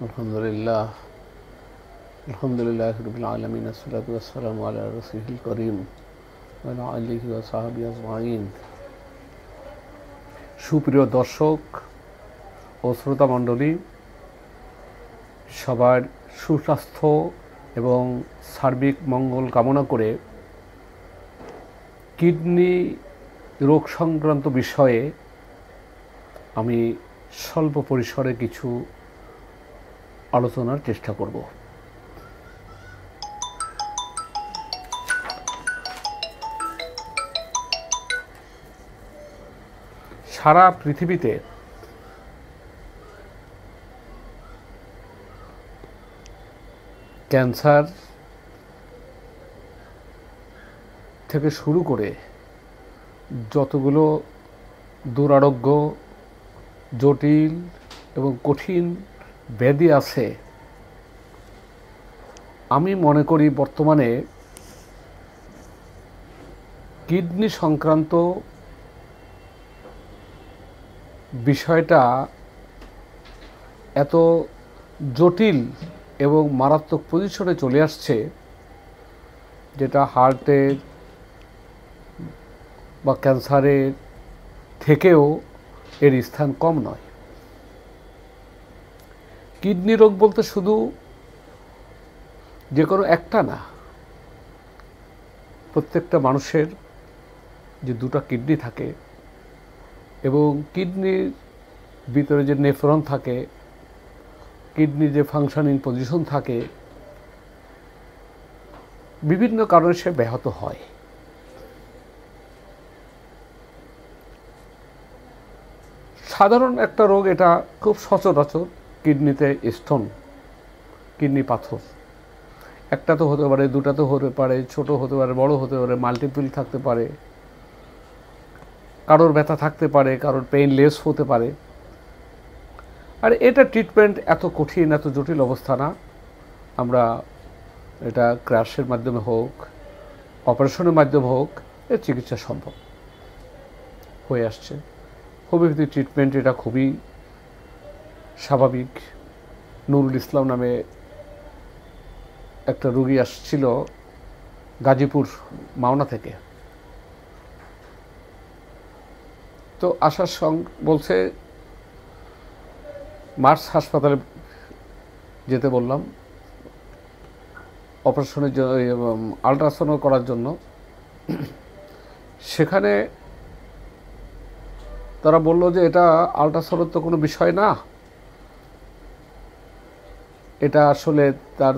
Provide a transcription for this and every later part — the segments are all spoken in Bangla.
আলহামদুলিল্লাহ আলহামদুলিল্লাহ রাব্বিল আলামিন আসসালাতু ওয়াসসালামু আলা রাসূলিল কারীম ওয়া আলা আলিহি ওয়া সাহবিহি আজমাইন। সুপ্রিয় দর্শক ও শ্রোতা মণ্ডলী, সবার সুস্বাস্থ্য এবং সার্বিক মঙ্গল কামনা করে কিডনি রোগ সংক্রান্ত বিষয়ে আমি স্বল্প পরিসরে কিছু আলোচনার চেষ্টা করব। সারা পৃথিবীতে ক্যান্সার থেকে শুরু করে যতগুলো দুরারোগ্য, জটিল এবং কঠিন ব্যাধি আছে, আমি মনে করি বর্তমানে কিডনি সংক্রান্ত বিষয়টা এত জটিল এবং মারাত্মক পজিশনে চলে আসছে, যেটা হার্টের বা ক্যান্সারের থেকেও এর স্থান কম নয়। কিডনি রোগ বলতে শুধু যে কোনো একটা না, প্রত্যেকটা মানুষের যে দুটো কিডনি থাকে এবং কিডনির ভিতরে যে নেফ্রন থাকে, কিডনির যে ফাংশনিং পজিশন থাকে, বিভিন্ন কারণে সে ব্যাহত হয়। সাধারণ একটা রোগ, এটা খুব সচরাচর, কিডনিতে স্টোন, কিডনি পাথর। একটা তো হতে পারে, দুটা তো হতে পারে, ছোট হতে পারে, বড় হতে পারে, মাল্টিপল থাকতে পারে, কারোর ব্যথা থাকতে পারে, কারোর পেইনলেস হতে পারে। আর এটা ট্রিটমেন্ট এত কঠিন, এত জটিল অবস্থা না। আমরা এটা ক্র্যাশের মাধ্যমে হোক, অপারেশনের মাধ্যমে হোক, এর চিকিৎসা সম্ভব হয়ে আসছে। হোমিওপ্যাথি ট্রিটমেন্ট এটা খুবই স্বাভাবিক। নুরুল ইসলাম নামে একটা রোগী আসছিল গাজীপুর মাওনা থেকে। তো আসার বলছে মার্স হাসপাতালে যেতে বললাম অপারেশনের জন্য, আলট্রাসাউন্ড করার জন্য। সেখানে তারা বলল যে এটা আলট্রাসাউন্ড তো কোনো বিষয় না, এটা আসলে তার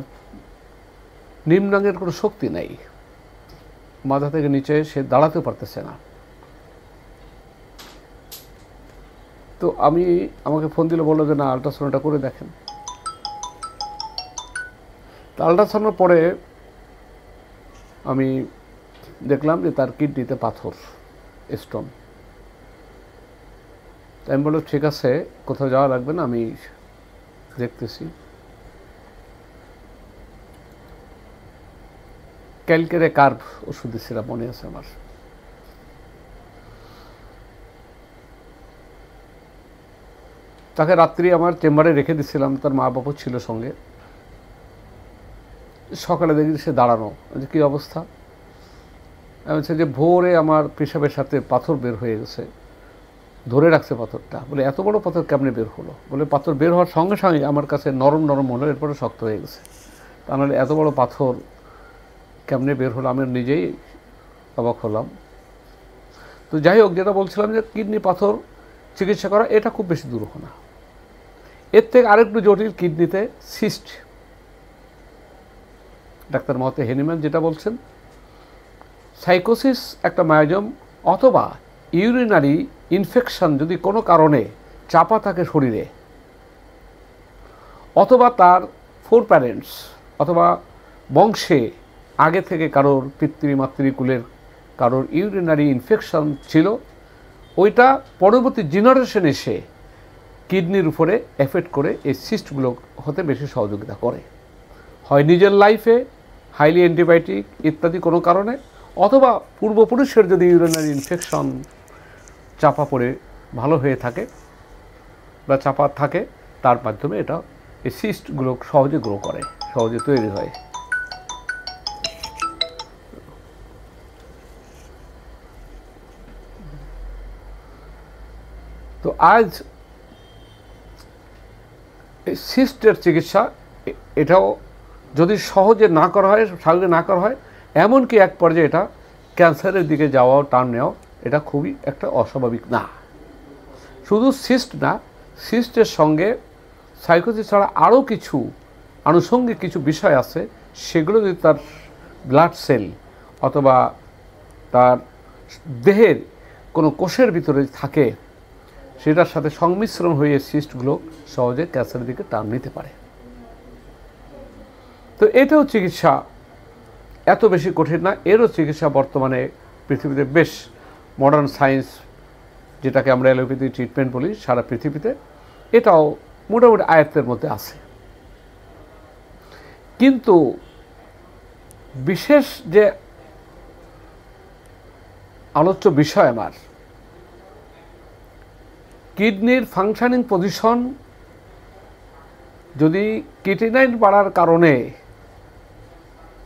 নিম্নাঙ্গের কোনো শক্তি নেই, মাথা থেকে নিচে সে দাঁড়াতে পারতেছে না। তো আমাকে ফোন দিলে বললো যে না, আলট্রাসাউন্ডটা করে দেখেন। তো আলট্রাসাউন্ডের পরে আমি দেখলাম যে তার কিডনিতে পাথর, স্টোন। তাই আমি বললাম ঠিক আছে, কোথাও যাওয়া লাগবে না, আমি দেখতেছি। ক্যালকেরে কার্ভ ওষুধ দিচ্ছিলাম, মনে আছে আমার। তাকে রাত্রি আমার চেম্বারে রেখে দিচ্ছিলাম, তার মা বাবা ছিল সঙ্গে। সকালে দেখি সে দাঁড়ানো, যে কী অবস্থা। আমি বলছি যে ভোরে আমার পেশাবের সাথে পাথর বের হয়ে গেছে, ধরে রাখছে পাথরটা। বলে এত বড় পাথর কেমনে বের হলো? বলে পাথর বের হওয়ার সঙ্গে সঙ্গে আমার কাছে নরম নরম হলো, এরপরে শক্ত হয়ে গেছে। তা নাহলে এত বড় পাথর কেমনে বের হলো, আমি নিজেই অবাক হলাম। তো যাই হোক, যেটা বলছিলাম যে কিডনি পাথর চিকিৎসা করা এটা খুব বেশি দুরূহ না। এর থেকে আরেকটু জটিল কিডনিতে সিস্ট। ডাক্তার মহতে হেনিম্যান যেটা বলছেন, সাইকোসিস একটা মায়োজম অথবা ইউরিনারি ইনফেকশন যদি কোনো কারণে চাপা থাকে শরীরে, অথবা তার ফোর প্যারেন্টস অথবা বংশে আগে থেকে কারোর পিতৃমাতৃকুলের কারোর ইউরিনারি ইনফেকশন ছিল, ওইটা পরবর্তী জেনারেশন এসে কিডনির উপরে এফেক্ট করে এই সিস্টগুলো হতে বেশি সহযোগিতা করে। হয় নিজের লাইফে হাইলি অ্যান্টিবায়োটিক ইত্যাদি কোনো কারণে, অথবা পূর্বপুরুষের যদি ইউরিনারি ইনফেকশন চাপা পড়ে ভালো হয়ে থাকে বা চাপা থাকে, তার মাধ্যমে এটা এই সিস্টগুলো সহজে গ্রো করে, সহজে তৈরি হয়। তো আজ এই সিস্টের চিকিৎসা এটাও যদি সহজে না করা হয়, সহজে না করা হয়, এমনকি এক পর্যায়ে এটা ক্যান্সারের দিকে যাওয়াও, টার্ন নেওয়া, এটা খুবই একটা অস্বাভাবিক না। শুধু সিস্ট না, সিস্টের সঙ্গে সাইকোসিস ছাড়া আরও কিছু আনুষঙ্গিক কিছু বিষয় আছে, সেগুলো যদি তার ব্লাড সেল অথবা তার দেহের কোনো কোষের ভিতরে থাকে, সেটার সাথে সংমিশ্রণ হয়ে সিস্টগুলো সহজে ক্যান্সারের দিকে টার্ন নিতে পারে। তো এটাও চিকিৎসা এত বেশি কঠিন না, এরও চিকিৎসা বর্তমানে পৃথিবীতে বেশ মডার্ন সায়েন্স, যেটাকে আমরা অ্যালোপ্যাথি ট্রিটমেন্ট বলি, সারা পৃথিবীতে এটাও মোটামুটি আয়ত্তের মধ্যে আছে। কিন্তু বিশেষ যে আলোচ্য বিষয় আমার, কিডনির ফাংশনিং পজিশন যদি ক্রিয়েটিনাইন বাড়ার কারণে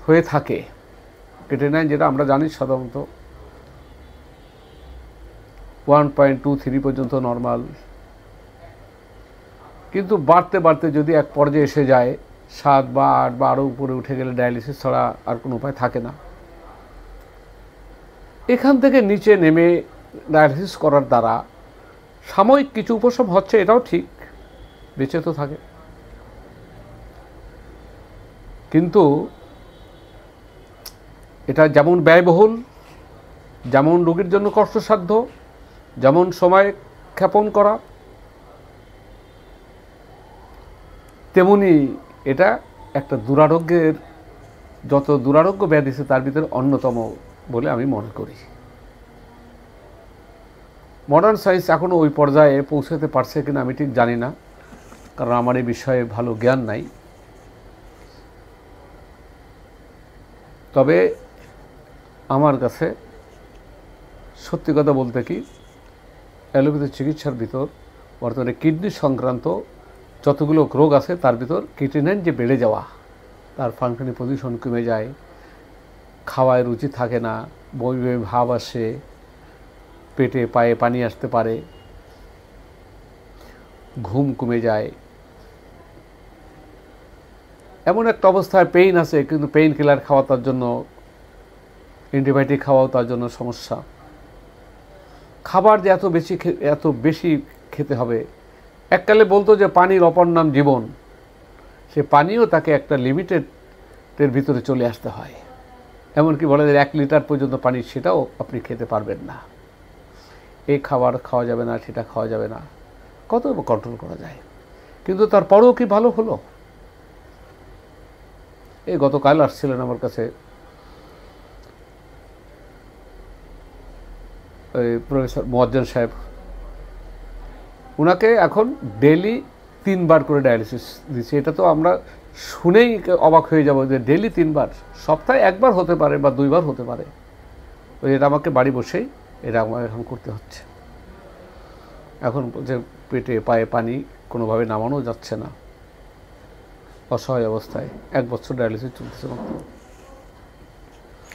হয়ে থাকে, ক্রিয়েটিনাইন যেটা আমরা জানি সাধারণত 1.23 পর্যন্ত নর্মাল, কিন্তু বাড়তে বাড়তে যদি এক পর্যায়ে এসে যায় 7 বা 8 বা আরও উপরে উঠে গেলে ডায়ালিসিস ছাড়া আর কোনো উপায় থাকে না। এখান থেকে নিচে নেমে ডায়ালিসিস করার দ্বারা সাময়িক কিছু উপশম হচ্ছে, এটাও ঠিক, বেঁচে তো থাকে, কিন্তু এটা যেমন ব্যয়বহুল, যেমন রোগীর জন্য কষ্টসাধ্য, যেমন সময় ক্ষেপণ করা, তেমনি এটা একটা দুরারোগ্যের, যত দুরারোগ্য ব্যাধি আছে তার ভিতরে অন্যতম বলে আমি মনে করি। মডার্ন সায়েন্স এখনও ওই পর্যায়ে পৌঁছাতে পারছে কিনা আমি ঠিক জানি না, কারণ আমার এই বিষয়ে ভালো জ্ঞান নাই। তবে আমার কাছে সত্যি কথা বলতে কি, অ্যালোপ্যাথি চিকিৎসার ভিতর বর্তমানে কিডনি সংক্রান্ত যতগুলো রোগ আছে তার ভিতর ক্রিয়েটিনাইন যে বেড়ে যাওয়া, তার ফাংশনিং পজিশন কমে যায়, খাওয়ায় রুচি থাকে না, বমি বমি ভাব আসে, পেটে পায়ে পানি আসতে পারে, ঘুম কমে যায়, এমন একটা অবস্থায় পেইন আছে, কিন্তু পেইন কিলার খাওয়া তার জন্য, অ্যান্টিবায়োটিক খাওয়াও তার জন্য সমস্যা। খাবার যে এত বেশি খেতে হবে, এককালে বলতো যে পানির অপর নাম জীবন, সে পানিও তাকে একটা লিমিটেডের ভিতরে চলে আসতে হয়। এমনকি বলে যে 1 লিটার পর্যন্ত পানি, সেটাও আপনি খেতে পারবেন না। এই খাবার খাওয়া যাবে না, সেটা খাওয়া যাবে না, কত কন্ট্রোল করা যায়, কিন্তু তারপরেও কি ভালো হলো? এই গতকাল আসছিলেন আমার কাছে ওই প্রফেসর মোয়াজ্জেম সাহেব, ওনাকে এখন ডেলি 3 বার করে ডায়ালিসিস দিচ্ছে। এটা তো আমরা শুনেই অবাক হয়ে যাব যে ডেলি 3 বার, সপ্তাহে 1 বার হতে পারে বা 2 বার হতে পারে। এটা আমাকে বাড়ি বসেই এটা আমার এখন করতে হচ্ছে। এখন যে পেটে পায়ে পানি কোনোভাবে নামানো যাচ্ছে না, অসহায় অবস্থায় 1 বছর ডায়ালিসিস চলতেছে মাত্র।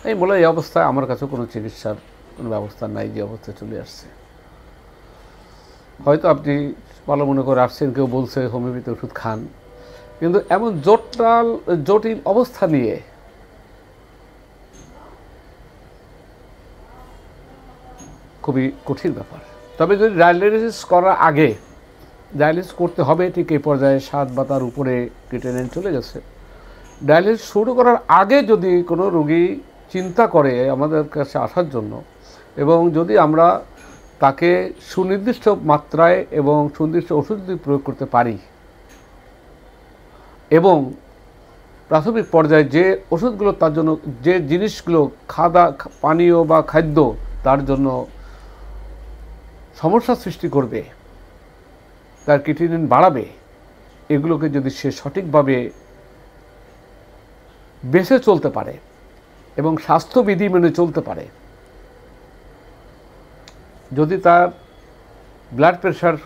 এই বলে এই অবস্থায় আমার কাছে কোনো চিকিৎসার কোনো ব্যবস্থা নাই, যে অবস্থায় চলে আসছে। হয়তো আপনি ভালো মনে করে আসছেন, কেউ বলছে হোমিওপ্যাথি ওষুধ খান, কিন্তু এমন জটিল অবস্থা নিয়ে খুবই কঠিন ব্যাপার। তবে যদি ডায়ালিসিস করার আগে, ডায়ালিসিস করতে হবে ঠিক এই পর্যায়ে 7 বা তার উপরে ক্রিয়েটিনাইন চলে গেছে, ডায়ালিসিস শুরু করার আগে যদি কোনো রোগী চিন্তা করে আমাদের কাছে আসার জন্য, এবং যদি আমরা তাকে সুনির্দিষ্ট মাত্রায় এবং সুনির্দিষ্ট ওষুধ যদি প্রয়োগ করতে পারি, এবং প্রাথমিক পর্যায়ে যে ওষুধগুলো তার জন্য, যে জিনিসগুলো পানীয় বা খাদ্য তার জন্য সমস্যা সৃষ্টি করবে, তার ক্রিয়েটিনিন বাড়াবে, এগুলোকে যদি সে সঠিকভাবে বেঁচে চলতে পারে এবং স্বাস্থ্যবিধি মেনে চলতে পারে, যদি তার ব্লাড প্রেশার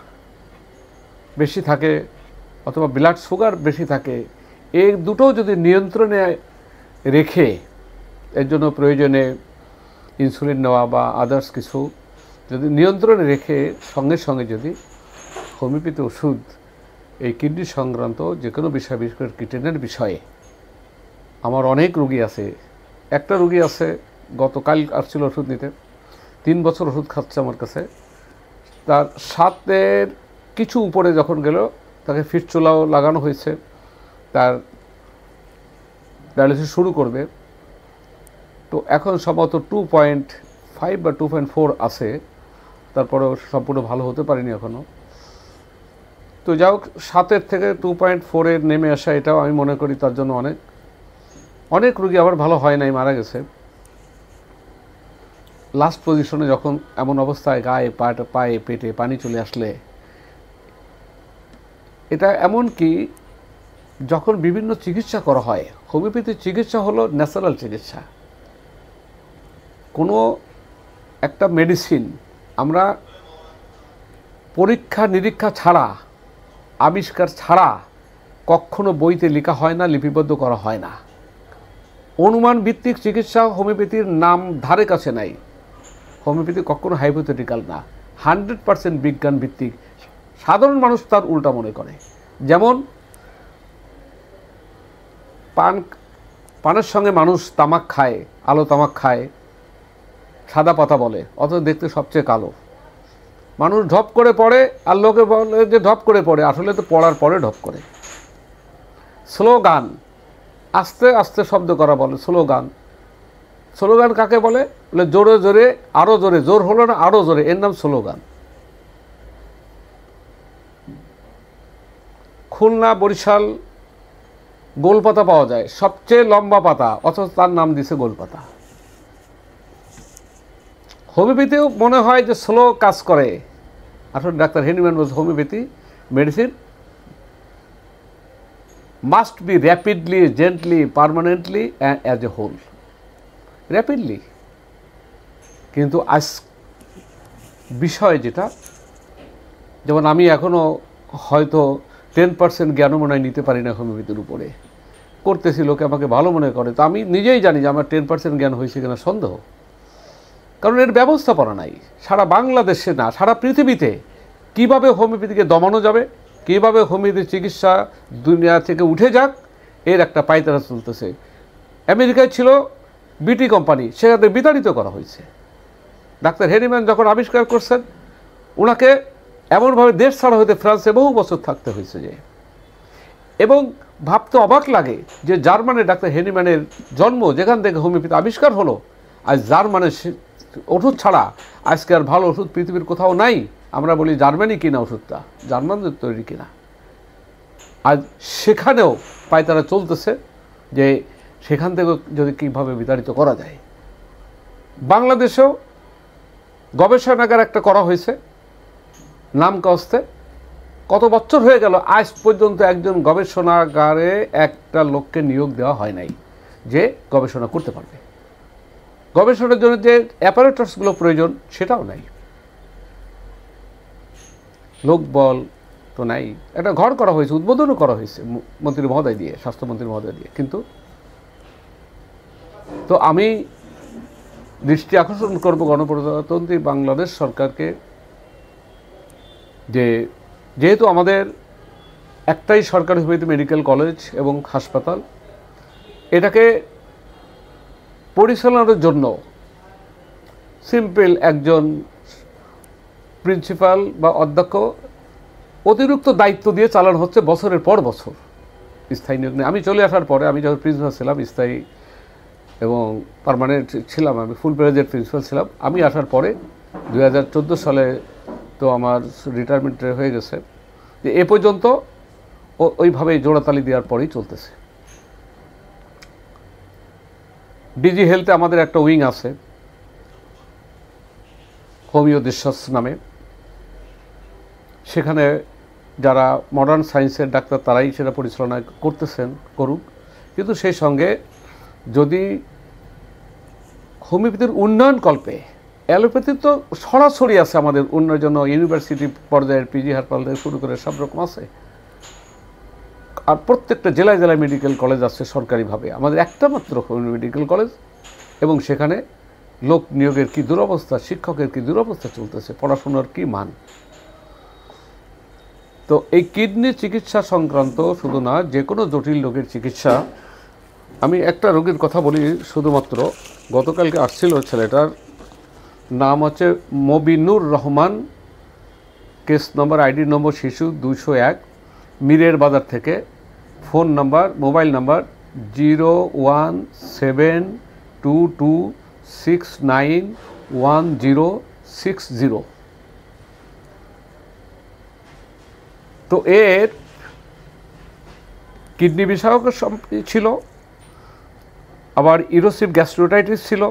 বেশি থাকে অথবা ব্লাড সুগার বেশি থাকে, এই দুটো যদি নিয়ন্ত্রণে রেখে এর জন্য প্রয়োজনে ইনসুলিন নেওয়া বা আদার্স কিছু যদি নিয়ন্ত্রণে রেখে সঙ্গে সঙ্গে যদি হোমিওপ্যাথি ওষুধ এই কিডনি সংক্রান্ত যে কোনো বিষয়, বিশেষ করে কিডনির বিষয়ে, আমার অনেক রোগী আছে। একটা রোগী আছে গতকাল আসছিল ওষুধ নিতে, 3 বছর ওষুধ খাচ্ছে আমার কাছে। তার 7-এর কিছু উপরে যখন গেল তাকে ফিস্টুলাও লাগানো হয়েছে, তার ডায়ালিসিস শুরু করবে। তো এখন সম্ভবত 2.5 বা 2.4 আছে, তারপরেও সম্পূর্ণ ভালো হতে পারেনি এখনও। তো যাই হোক, 7-এর থেকে 2.4-এ নেমে আসা, এটাও আমি মনে করি তার জন্য অনেক রোগী আবার ভালো হয় নাই, মারা গেছে। লাস্ট পজিশনে যখন এমন অবস্থায় গায়ে পায়ে পেটে পানি চলে আসলে, এটা এমন কি যখন বিভিন্ন চিকিৎসা করা হয়, হোমিওপ্যাথির চিকিৎসা হলো ন্যাচারাল চিকিৎসা। কোনো একটা মেডিসিন আমরা পরীক্ষা নিরীক্ষা ছাড়া, আবিষ্কার ছাড়া কখনো বইতে লেখা হয় না, লিপিবদ্ধ করা হয় না। অনুমান ভিত্তিক চিকিৎসা হোমিওপ্যাথির নাম ধারে কাছে নাই। হোমিওপ্যাথি কখনো হাইপোথেটিক্যাল না, 100% বিজ্ঞান ভিত্তিক। সাধারণ মানুষ তার উল্টা মনে করে। যেমন পানের সঙ্গে মানুষ তামাক খায়, আলো তামাক খায়, সাদা পাতা বলে, অথচ দেখতে সবচেয়ে কালো। মানুষ ঢপ করে পড়ে, আর লোকে বলে যে ঢপ করে পড়ে, আসলে তো পড়ার পরে ঢপ করে। স্লোগান, আস্তে আস্তে শব্দ করা বলে স্লোগান। স্লোগান কাকে বলে? বলে জোরে জোরে, আরও জোরে, জোর হলো না আরও জোরে, এর নাম স্লোগান। খুলনা, বরিশাল গোলপাতা পাওয়া যায়, সবচেয়ে লম্বা পাতা, অথচ তার নাম দিছে গোলপাতা। হোমিওপ্যাথিও মনে হয় যে স্লো কাজ করে, আসলে ডাক্তার হেনিম্যান বলছে homeopathy medicine must be rapidly, gently, permanently and as a whole. Rapidly, কিন্তু আজ বিষয় যেটা, যেমন আমি এখনও হয়তো 10% জ্ঞানও মনে হয় নিতে পারি না হোমিওপ্যাথির উপরে, করতেছি, লোকে আমাকে ভালো মনে করে। তো আমি নিজেই জানি যে আমার 10% জ্ঞান হয়েছে কিনা সন্দেহ, কারণ এর ব্যবস্থাপনা নাই। সারা বাংলাদেশে না, সারা পৃথিবীতে কিভাবে হোমিওপ্যাথিকে দমানো যাবে, কীভাবে হোমিওপ্যাথি চিকিৎসা দুনিয়া থেকে উঠে যাক, এর একটা পায়তারা চলতেছে। আমেরিকায় ছিল বিটি কোম্পানি, সেখানে বিতাড়িত করা হয়েছে। ডাক্তার হেনিম্যান যখন আবিষ্কার করছেন, ওনাকে এমনভাবে দেশ ছাড়া হইতে ফ্রান্সে বহু বছর থাকতে হয়েছে যে, এবং ভাবতে অবাক লাগে যে জার্মানে ডাক্তার হেনিম্যানের জন্ম, যেখান থেকে হোমিওপ্যাথি আবিষ্কার হলো, আজ জার্মানের ওষুধ ছাড়া আজকে আর ভালো ওষুধ পৃথিবীর কোথাও নাই। আমরা বলি জার্মানি কিনা ওষুধটা, জার্মানদের তৈরি কিনা। আজ সেখানেও পায়তারা চলতেছে যে সেখান থেকে যদি কীভাবে বিতাড়িত করা যায়। বাংলাদেশেও গবেষণাগার একটা করা হয়েছে নাম কস্তে, কত বছর হয়ে গেল, আজ পর্যন্ত একজন গবেষণাগারে একটা লোককে নিয়োগ দেওয়া হয় নাই যে গবেষণা করতে পারবে। গবেষণার জন্য যে অ্যাপারেটাসগুলো প্রয়োজন সেটাও নাই, লোকবল তো নাই। একটা ঘর করা হয়েছে, উদ্বোধনও করা হয়েছে মন্ত্রী মহোদয় দিয়ে, স্বাস্থ্যমন্ত্রী মহোদয় দিয়ে, কিন্তু তো আমি দৃষ্টি আকর্ষণ করব গণপ্রজাতন্ত্রী বাংলাদেশ সরকারকে, যে যেহেতু আমাদের একটাই সরকারি হোমিওপ্যাথি মেডিকেল কলেজ এবং হাসপাতাল, এটাকে পরিচালনার জন্য সিম্পল একজন প্রিন্সিপাল বা অধ্যক্ষ অতিরিক্ত দায়িত্ব দিয়ে চালানো হচ্ছে বছরের পর বছর, স্থায়ী নিয়োগ নেই। আমি চলে আসার পরে, আমি যখন প্রিন্সিপাল ছিলাম, স্থায়ী এবং পার্মানেন্ট ছিলাম, আমি ফুল প্লেজের প্রিন্সিপাল ছিলাম। আমি আসার পরে 2014 সালে তো আমার রিটায়ারমেন্ট হয়ে গেছে, যে এ পর্যন্ত ওইভাবে জোড়াতালি দেওয়ার পরেই চলতেছে। ডিজি হেলথে আমাদের একটা উইং আছে হোমিও দেশাস নামে, সেখানে যারা মডার্ন সায়েন্সের ডাক্তার তারাই সেটা পরিচালনা করতেছেন, করুক, কিন্তু সেই সঙ্গে যদি হোমিওপ্যাথির উন্নয়ন কল্পে, অ্যালোপ্যাথি তো সরাসরি আছে আমাদের উন্নয়নের জন্য, ইউনিভার্সিটি পর্যায়ের পিজি হাসপাতাল থেকে শুরু করে সব রকম আছে, আর প্রত্যেকটা জেলায় জেলায় মেডিকেল কলেজ আছে সরকারিভাবে, আমাদের একটা মাত্র মেডিকেল কলেজ, এবং সেখানে লোক নিয়োগের কী দুরবস্থা, শিক্ষকের কী দুরবস্থা চলতেছে, পড়াশোনার কী মান। তো এই কিডনি চিকিৎসা সংক্রান্ত শুধু না, যে কোনো জটিল রোগের চিকিৎসা। আমি একটা রোগীর কথা বলি শুধুমাত্র, গতকালকে আসছিল, ছেলেটার নাম হচ্ছে Mobinur Rahman, case number ID নম্বর শিশু 201, মিরের বাজার থেকে, ফোন নাম্বার, মোবাইল নাম্বার 01722691060। তো এর কিডনি বিষয়ক ছিল, আবার ইরোসিভ গ্যাস্ট্রোটাইটিস ছিল।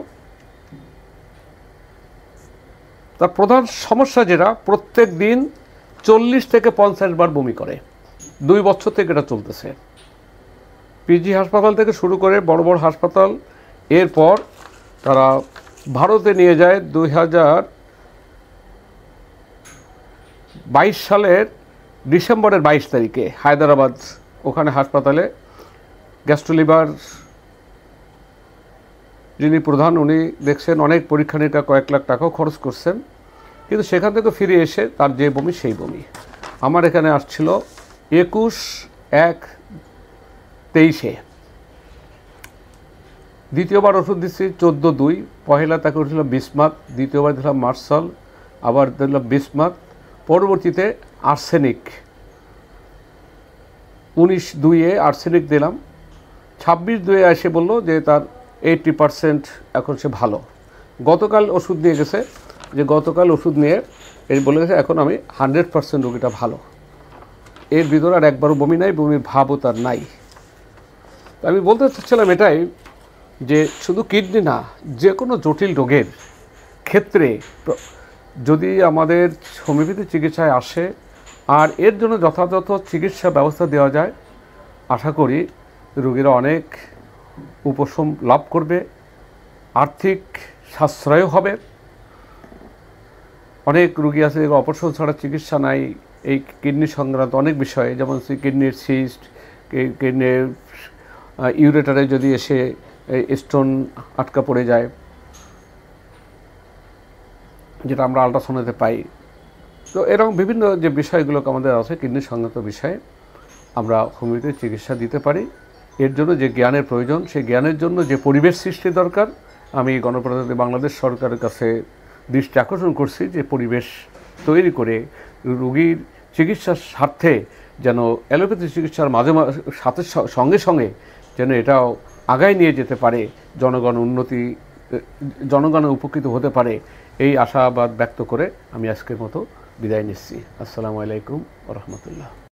তার প্রধান সমস্যা যেটা, প্রত্যেক দিন 40 থেকে 50 বার বমি করে, 2 বছর থেকে এটা চলতেছে। পিজি হাসপাতাল থেকে শুরু করে বড় বড় হাসপাতাল, এরপর তারা ভারতে নিয়ে যায় 2022 সালের ডিসেম্বরের 22 তারিখে হায়দ্রাবাদ, ওখানে হাসপাতালে গ্যাস্ট্রোলিভার যিনি প্রধান, উনি দেখছেন, অনেক পরীক্ষা নিরীক্ষা, কয়েক লাখ টাকাও খরচ করছেন, কিন্তু সেখান থেকে ফিরে এসে তার যে বমি সেই বমি। আমার এখানে আসছিল 21/1/23, দ্বিতীয়বার ওষুধ দিচ্ছি 14/2, পহেলা তাকে উঠেছিলাম বিসমাত, দ্বিতীয়বার দিলাম মার্সাল, আবার দিলাম বিসমাত, পরবর্তীতে আর্সেনিক 19/2-এ আর্সেনিক দিলাম। 26/2-এ এসে বললো যে তার 80% এখন সে ভালো। গতকাল ওষুধ নিয়ে গেছে, যে গতকাল ওষুধ নিয়ে এই বলে গেছে এখন আমি 100% রোগীটা ভালো, এর ভিতরে আর একবারও বমি নাই, বমির ভাবও তার নাই। আমি বলতে চাচ্ছিলাম এটাই, যে শুধু কিডনি না, যে কোনো জটিল রোগের ক্ষেত্রে যদি আমাদের হোমিওপ্যাথি চিকিৎসায় আসে আর এর জন্য যথাযথ চিকিৎসা ব্যবস্থা দেওয়া যায়, আশা করি রোগীরা অনেক উপশম লাভ করবে, আর্থিক সাশ্রয় হবে। অনেক রোগী আছে অপারেশন ছাড়া চিকিৎসা নাই, এই কিডনি সংক্রান্ত অনেক বিষয়ে, যেমন কিডনির সিস্ট, কিডনির ইউরেটারে যদি এসে স্টোন আটকা পড়ে যায়, যেটা আমরা আল্ট্রাসাউন্ডে পাই। তো এরকম বিভিন্ন যে বিষয়গুলোকে আমাদের আছে কিডনি সংক্রান্ত বিষয়ে আমরা হোমিওপ্যাথি চিকিৎসা দিতে পারি। এর জন্য যে জ্ঞানের প্রয়োজন, সেই জ্ঞানের জন্য যে পরিবেশ সৃষ্টি দরকার, আমি গণপ্রজাতন্ত্রী বাংলাদেশ সরকারের কাছে দৃষ্টি আকর্ষণ করছি, যে পরিবেশ তৈরি করে রোগীর চিকিৎসার স্বার্থে যেন অ্যালোপ্যাথি চিকিৎসার সাথে সঙ্গে সঙ্গে যেন এটাও আগায় নিয়ে যেতে পারে, জনগণ উপকৃত হতে পারে, এই আশাবাদ ব্যক্ত করে আমি আজকের মতো বিদায় নিচ্ছি। আসসালামু আলাইকুম ওয়া রাহমাতুল্লাহ।